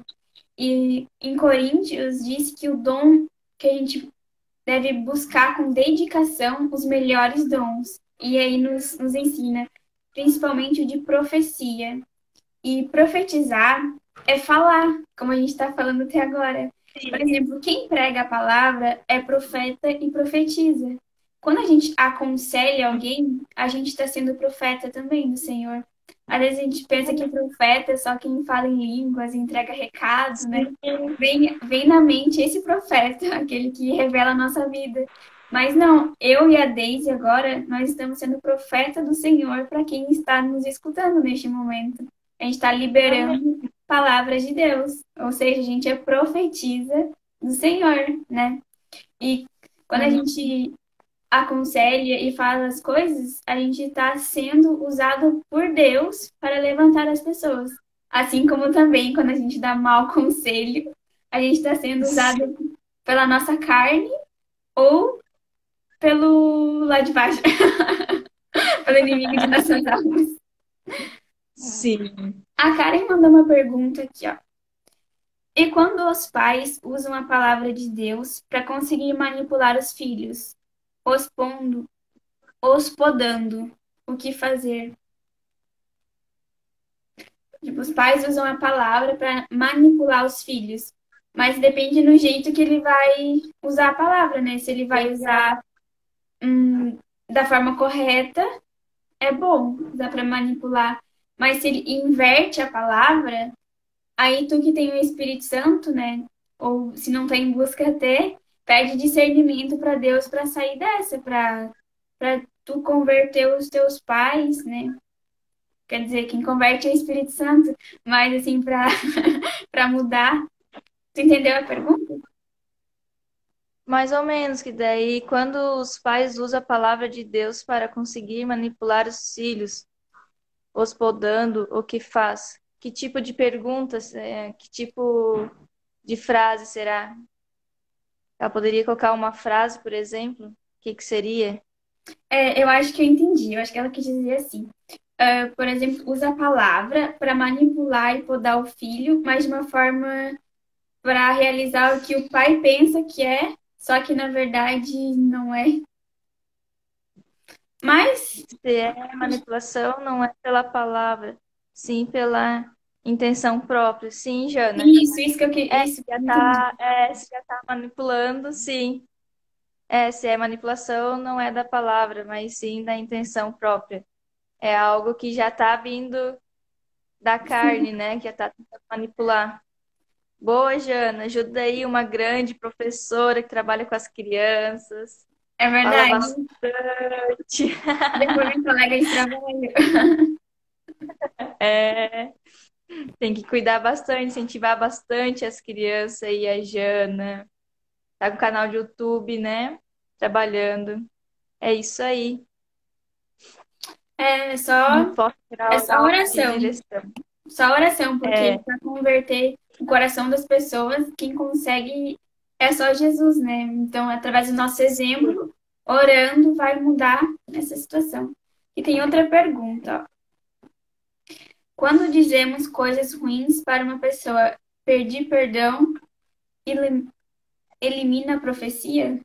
E em Coríntios diz que o dom que a gente deve buscar com dedicação os melhores dons. E aí nos ensina, principalmente o de profecia. E profetizar é falar, como a gente está falando até agora. Por Deus. exemplo, quem prega a palavra é profeta e profetiza. Quando a gente aconselha alguém, a gente está sendo profeta também do Senhor. Às vezes a gente pensa que profeta é só quem fala em línguas, entrega recado, né? Vem na mente esse profeta, aquele que revela a nossa vida. Mas não, eu e a Deise agora, nós estamos sendo profeta do Senhor para quem está nos escutando neste momento. A gente está Amém. liberando palavras de Deus, ou seja, a gente é profetisa do Senhor, né? E quando a Amém. gente aconselha e fala as coisas, a gente está sendo usado por Deus para levantar as pessoas. Assim como também quando a gente dá mau conselho, a gente está sendo usado pela nossa carne ou pelo lá de baixo, pelo inimigo de nossas almas. Sim. A Karen mandou uma pergunta aqui, ó. E quando os pais usam a palavra de Deus para conseguir manipular os filhos, os pondo, os podando, o que fazer? Tipo, os pais usam a palavra para manipular os filhos, mas depende do jeito que ele vai usar a palavra, né? Se ele vai usar da forma correta, é bom, dá para manipular. Mas se ele inverte a palavra, aí tu que tem o Espírito Santo, né? Ou se não tá em busca até, pede discernimento para Deus para sair dessa, para tu converter os teus pais, né? Quer dizer, quem converte é o Espírito Santo, mas assim, para para mudar. Tu entendeu a pergunta? Mais ou menos, que daí, quando os pais usam a palavra de Deus para conseguir manipular os filhos, os podando, o que faz? Que tipo de perguntas, que tipo de frase será? Ela poderia colocar uma frase, por exemplo? O que que seria? É, eu acho que eu entendi. Eu acho que ela quis dizer assim. Por exemplo, usa a palavra para manipular e podar o filho, mas de uma forma para realizar o que o pai pensa que é, só que na verdade não é. Mas Se é manipulação, não é pela palavra, sim pela intenção própria. Sim, Jana. isso que eu que É, isso que eu entendi. se já tá manipulando, sim. Se é manipulação, não é da palavra, mas sim da intenção própria. É algo que já tá vindo da carne, né? Que já tá tentando manipular. Boa, Jana, ajuda aí uma grande professora que trabalha com as crianças. É Fala verdade. bastante. Depois minha colega de trabalho. É, tem que cuidar bastante, incentivar bastante as crianças e a Jana. Tá com canal de YouTube, né? Trabalhando. É isso aí. É Não só, posso tirar é o só nome de oração. direção. Só oração, porque É, para converter o coração das pessoas, quem consegue é só Jesus, né? Então, através do nosso exemplo, orando, vai mudar essa situação. E tem outra pergunta, ó. Quando dizemos coisas ruins para uma pessoa, pedir perdão elimina a profecia?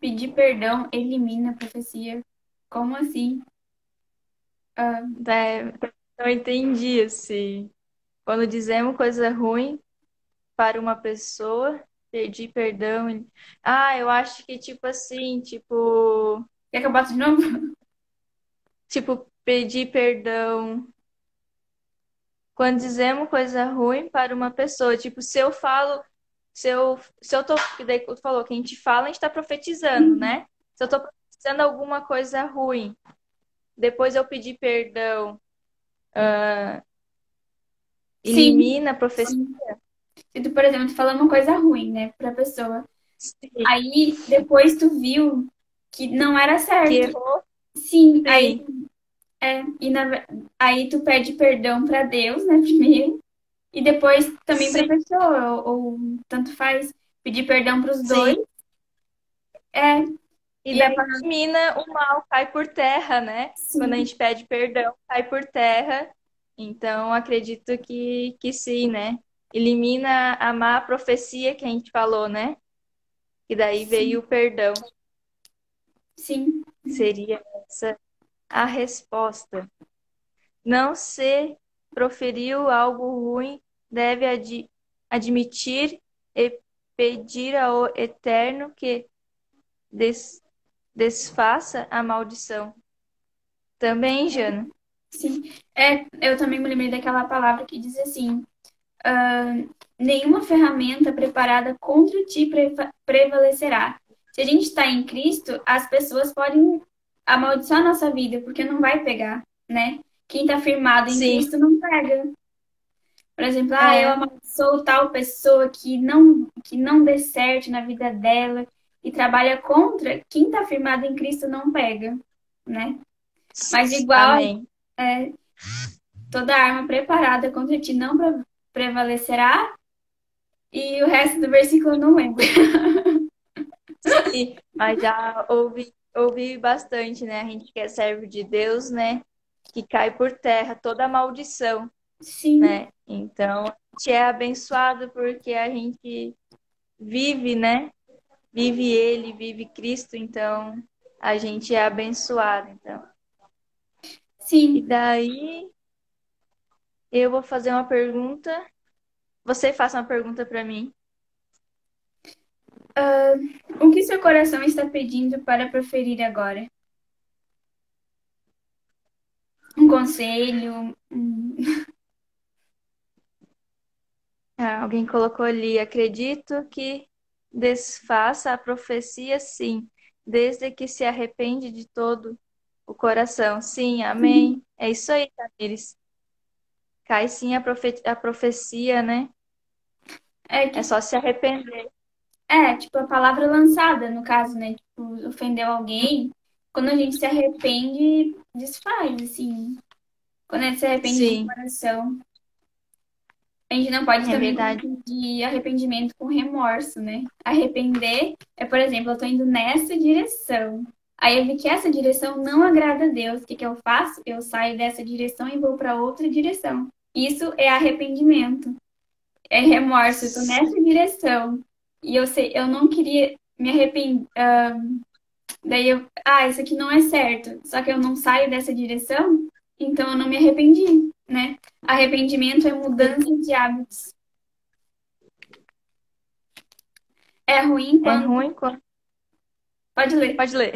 Pedir perdão elimina a profecia. Como assim? Ah, não entendi, assim. Quando dizemos coisa ruim para uma pessoa, pedir perdão. Ah, eu acho que tipo assim, quer que eu bote de novo? tipo, pedir perdão. Quando dizemos coisa ruim para uma pessoa, tipo, se eu falo, se eu tô, que daí tu falou que a gente fala, a gente tá profetizando, né? Se eu tô profetizando alguma coisa ruim, depois eu pedir perdão, Sim, elimina a profecia. sim. Se tu, por exemplo, tu falando uma coisa ruim, né, pra pessoa. Sim. Aí depois tu viu que não era Que certo. errou? Sim, aí, Sim, aí tu pede perdão pra Deus, né, primeiro, e depois também pra sim, pessoa, ou tanto faz pedir perdão pros dois. sim. É, E e a daí palavra, elimina o mal, cai por terra, né? Quando a sim, gente pede perdão, cai por terra. Então, acredito que sim, né? Elimina a má profecia que a gente falou, né? E daí veio sim, o perdão. sim, Seria essa a resposta. Não se proferiu algo ruim, deve admitir e pedir ao Eterno que des- desfaça a maldição. Também, Jana. sim. É, eu também me lembrei daquela palavra que diz assim: nenhuma ferramenta preparada contra ti prevalecerá. Se a gente está em Cristo, as pessoas podem amaldiçoar a nossa vida, porque não vai pegar, né? Quem está firmado em Sim, Cristo não pega. Por exemplo, eu é, amaldiçoo tal pessoa que não dê certo na vida dela e trabalha contra, quem está firmado em Cristo não pega, né? Mas igual, amém. é, toda arma preparada contra ti não prevalecerá, e o resto do versículo eu não lembro. Sim, mas já ouvi bastante, né? A gente que é servo de Deus, né? Que cai por terra toda a maldição, Sim, né? Então, a gente é abençoado porque a gente vive, né? Vive Ele, vive Cristo, então a gente é abençoado, então. E sim. daí eu vou fazer uma pergunta, você faça uma pergunta para mim. O que seu coração está pedindo para proferir agora? Um conselho? Ah, alguém colocou ali, acredito que desfaça a profecia, sim, desde que se arrepende de todo o coração. Sim, amém. É isso aí, Tamires. Cai sim a profecia, né? É É que só se arrepender. tipo a palavra lançada, no caso, né? Tipo, ofendeu alguém. Quando a gente se arrepende, desfaz, assim. Quando a gente se arrepende de Sim, coração. A gente não pode é também verdade. confundir arrependimento com remorso, né? Arrepender é, por exemplo, eu tô indo nessa direção. Aí eu vi que essa direção não agrada a Deus. O que que eu faço? Eu saio dessa direção e vou para outra direção. Isso é arrependimento. É remorso. Eu tô nessa direção. E eu sei, eu não queria me arrepender. Daí isso aqui não é certo. Só que eu não saio dessa direção, então eu não me arrependi, né? Arrependimento é Sim. mudança de hábitos. É ruim É quando. ruim quando... Pode ler. Pode ler.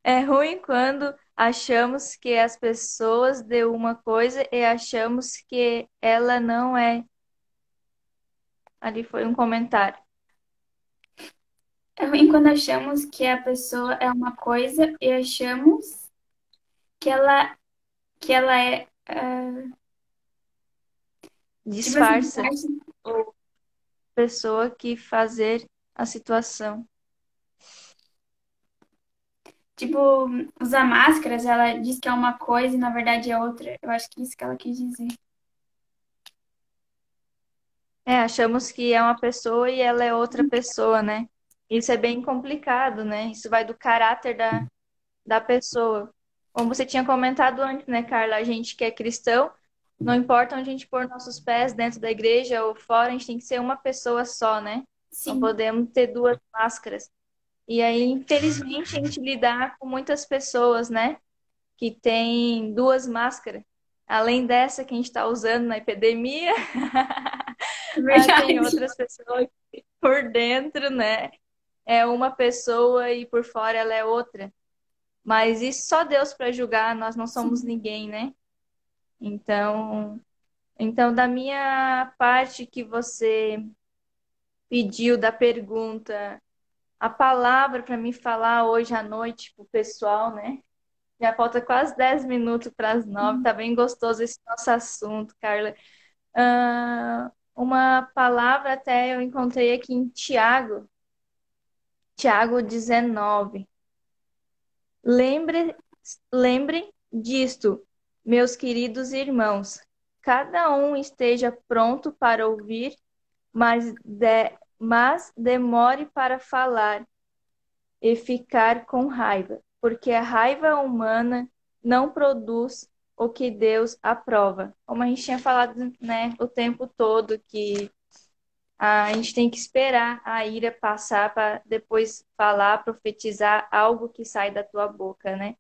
É ruim quando achamos que as pessoas deu uma coisa e achamos que ela não é. Ali foi um comentário. É ruim quando achamos que a pessoa é uma coisa e achamos que ela é, tipo assim, Disfarça acha- ou pessoa que fazer a situação. tipo, usar máscaras, ela diz que é uma coisa e na verdade é outra. Eu acho que é isso que ela quis dizer. É, achamos que é uma pessoa e ela é outra pessoa, né? Isso é bem complicado, né? Isso vai do caráter da pessoa. Como você tinha comentado antes, né, Carla? A gente que é cristão, não importa onde a gente pôr nossos pés, dentro da igreja ou fora, a gente tem que ser uma pessoa só, né? Não Sim, podemos ter duas máscaras. E aí, infelizmente, a gente lidar com muitas pessoas, né, que tem duas máscaras. Além dessa que a gente está usando na epidemia, é tem verdade. outras pessoas que por dentro, né, é uma pessoa e por fora ela é outra. Mas isso só Deus para julgar, nós não somos Sim, ninguém, né? Então, da minha parte que você pediu da pergunta, a palavra para me falar hoje à noite pro pessoal, né? Já falta quase 10 minutos para as 9. Tá bem gostoso esse nosso assunto, Carla. Uma palavra até eu encontrei aqui em Tiago, Tiago 19. Lembre, lembre disto, meus queridos irmãos. Cada um esteja pronto para ouvir, mas demore para falar e ficar com raiva, porque a raiva humana não produz o que Deus aprova. Como a gente tinha falado, né, o tempo todo, que a gente tem que esperar a ira passar para depois falar, profetizar algo que sai da tua boca, né?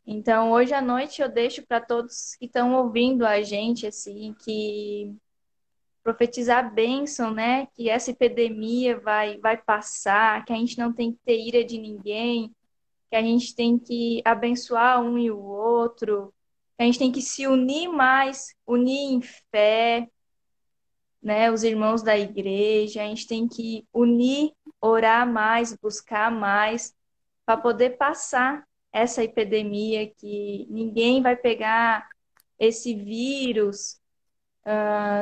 Então, hoje à noite eu deixo para todos que estão ouvindo a gente, assim, que profetizar bênção, né? Que essa epidemia vai passar, que a gente não tem que ter ira de ninguém, que a gente tem que abençoar um e o outro, que a gente tem que se unir mais, unir em fé, né? Os irmãos da igreja, a gente tem que unir, orar mais, buscar mais, para poder passar essa epidemia, que ninguém vai pegar esse vírus,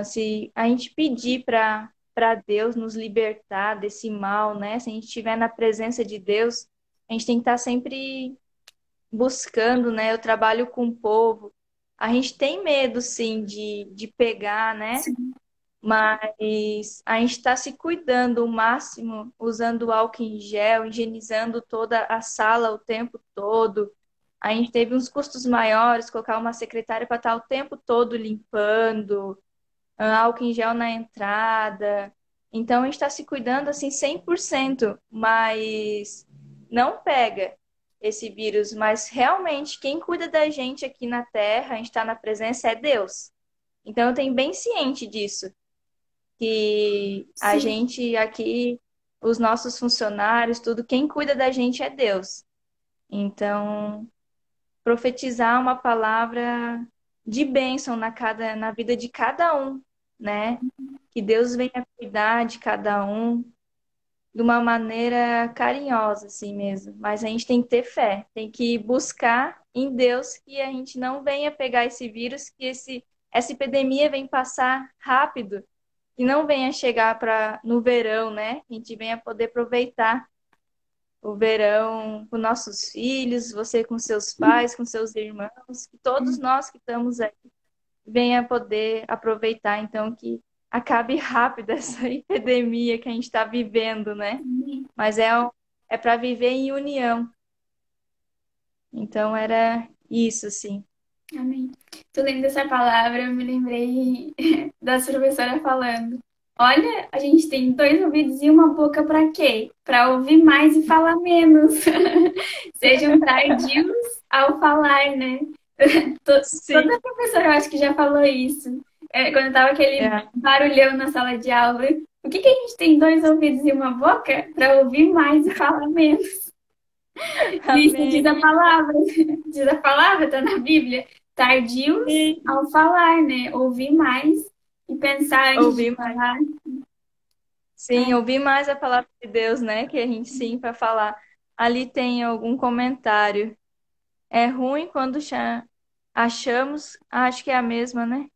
se a gente pedir para Deus nos libertar desse mal, né? Se a gente estiver na presença de Deus, a gente tem que estar sempre buscando, né? Eu trabalho com o povo. A gente tem medo, sim, de pegar, né? sim, Mas a gente está se cuidando o máximo, usando álcool em gel, higienizando toda a sala o tempo todo. A gente teve uns custos maiores, colocar uma secretária para estar o tempo todo limpando, álcool em gel na entrada. Então a gente está se cuidando assim 100%, mas não pega esse vírus. Mas realmente quem cuida da gente aqui na Terra, a gente está na presença, é Deus. Então eu tenho bem ciente disso, que a sim. gente aqui, os nossos funcionários, tudo, quem cuida da gente é Deus. Então, profetizar uma palavra de bênção na vida de cada um, né? Que Deus venha cuidar de cada um de uma maneira carinhosa, assim mesmo. Mas a gente tem que ter fé, tem que buscar em Deus que a gente não venha pegar esse vírus, que essa epidemia vem passar rápido e não venha chegar no verão, né? A gente venha poder aproveitar o verão com nossos filhos, você com seus pais, com seus irmãos, que todos nós que estamos aí venha poder aproveitar, então, que acabe rápido essa epidemia que a gente está vivendo, né? Amém. Mas é para viver em união. Então, era isso, assim. Amém. Tu lendo essa palavra, eu me lembrei das professoras falando. Olha, a gente tem dois ouvidos e uma boca para quê? Para ouvir mais e falar menos. Sejam tardios ao falar, né? Toda Sim. professora eu acho que já falou isso. Quando tava aquele É. barulhão na sala de aula. Por que que a gente tem dois ouvidos e uma boca? Para ouvir mais e falar menos. Isso diz Amém. a palavra. Diz a palavra, tá na Bíblia. Tardios Sim. ao falar, né? Ouvir mais e pensar antes de Ouvir mais. falar. Sim, ouvir mais a palavra de Deus, né? Que a gente sim para falar. Ali tem algum comentário. É ruim quando achamos, acho que é a mesma, né?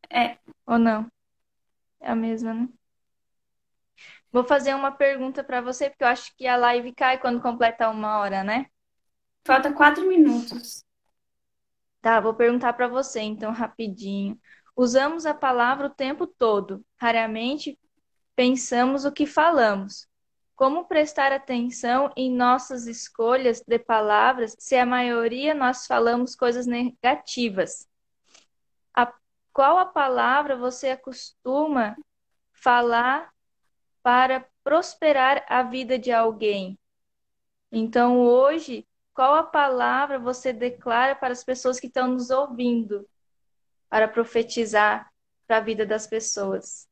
É, Ou não? É a mesma, né? Vou fazer uma pergunta para você, porque eu acho que a live cai quando completa 1 hora, né? falta 4 minutos. Tá, vou perguntar para você então rapidinho. Usamos a palavra o tempo todo. Raramente pensamos o que falamos. Como prestar atenção em nossas escolhas de palavras se a maioria nós falamos coisas negativas? A- Qual a palavra você acostuma falar para prosperar a vida de alguém? Então, hoje, qual a palavra você declara para as pessoas que estão nos ouvindo, para profetizar para a vida das pessoas?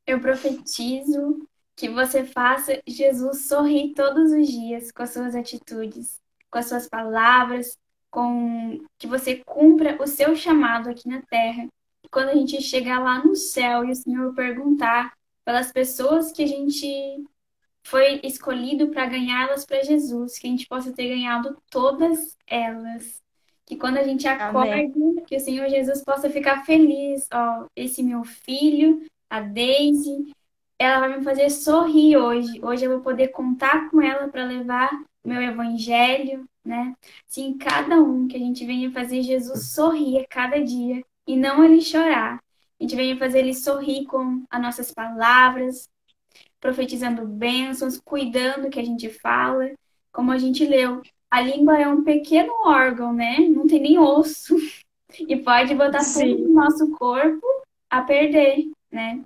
Eu profetizo que você faça Jesus sorrir todos os dias com as suas atitudes, com as suas palavras, com que você cumpra o seu chamado aqui na terra. E quando a gente chegar lá no céu e o Senhor perguntar pelas pessoas que a gente foi escolhido para ganhá-las para Jesus, que a gente possa ter ganhado todas elas. Que quando a gente acorda, Amém. que o Senhor Jesus possa ficar feliz. Ó, esse meu filho, a Daisy, ela vai me fazer sorrir hoje. Hoje eu vou poder contar com ela para levar meu evangelho, né? Sim, cada um que a gente venha fazer Jesus sorrir a cada dia e não ele chorar. A gente venha fazer ele sorrir com as nossas palavras, profetizando bênçãos, cuidando que a gente fala, como a gente leu. A língua é um pequeno órgão, né? Não tem nem osso e pode botar todo Sim. o nosso corpo a perder, né?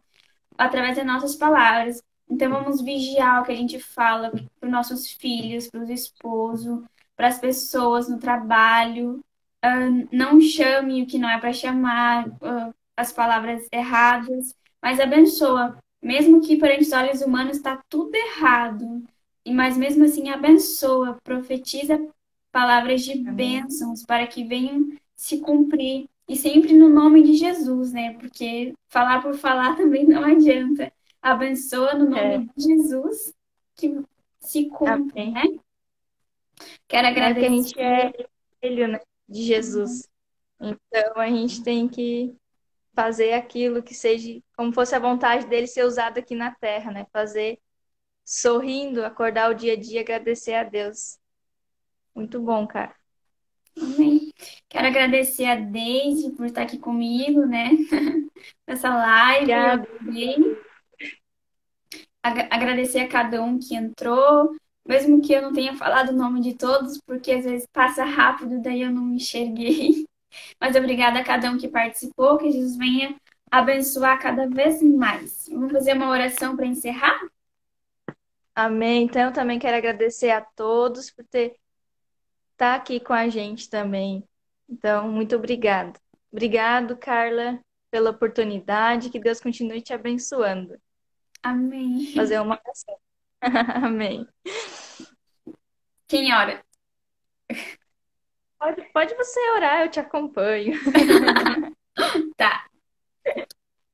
Através das nossas palavras. Então vamos vigiar o que a gente fala para os nossos filhos, para os esposos, para as pessoas no trabalho. Não chame o que não é para chamar, as palavras erradas, mas abençoa. Mesmo que perante os olhos humanos está tudo errado, mas mesmo assim abençoa, profetiza palavras de Amém. bênçãos para que venham se cumprir. E sempre no nome de Jesus, né? Porque falar por falar também não adianta. Abençoa no É, nome de Jesus que se cumpra, amém. né? Quero É porque a gente é agradecer. filho, né, de Jesus. Então a gente tem que fazer aquilo que seja como fosse a vontade dele ser usado aqui na terra, né? Fazer sorrindo, acordar o dia a dia, agradecer a Deus. Muito bom, cara. Amém. Quero agradecer a Deise por estar aqui comigo, né? Nessa live. Eu Obrigada. adorei. Agradecer a cada um que entrou, mesmo que eu não tenha falado o nome de todos, porque às vezes passa rápido, daí eu não me enxerguei. Mas obrigada a cada um que participou, que Jesus venha abençoar cada vez mais. Vamos fazer uma oração para encerrar? Amém. Então eu também quero agradecer a todos por ter estar aqui com a gente também. Então, muito obrigada. Obrigado, Carla, pela oportunidade. Que Deus continue te abençoando. Amém. Fazer uma oração. Amém. Quem ora? Pode você orar, eu te acompanho. Tá.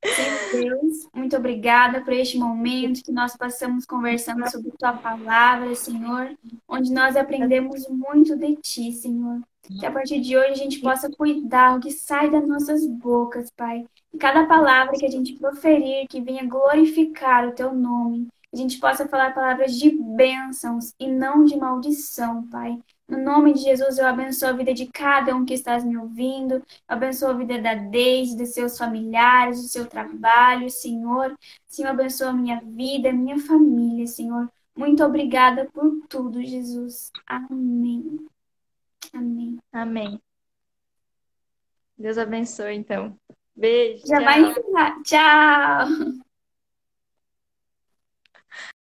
Senhor Deus, muito obrigada por este momento que nós passamos conversando sobre tua palavra, Senhor, onde nós aprendemos muito de ti, Senhor. Que a partir de hoje a gente possa cuidar o que sai das nossas bocas, Pai. E cada palavra que a gente proferir, que venha glorificar o teu nome. Que a gente possa falar palavras de bênçãos e não de maldição, Pai. No nome de Jesus, eu abençoo a vida de cada um que está me ouvindo. Abençoa a vida da Deise, dos seus familiares, do seu trabalho, Senhor. Senhor, abençoa a minha vida, a minha família, Senhor. Muito obrigada por tudo, Jesus. Amém. Amém. Amém. Deus abençoe, então. Beijo, Já vai tchau. encerrar. Tchau.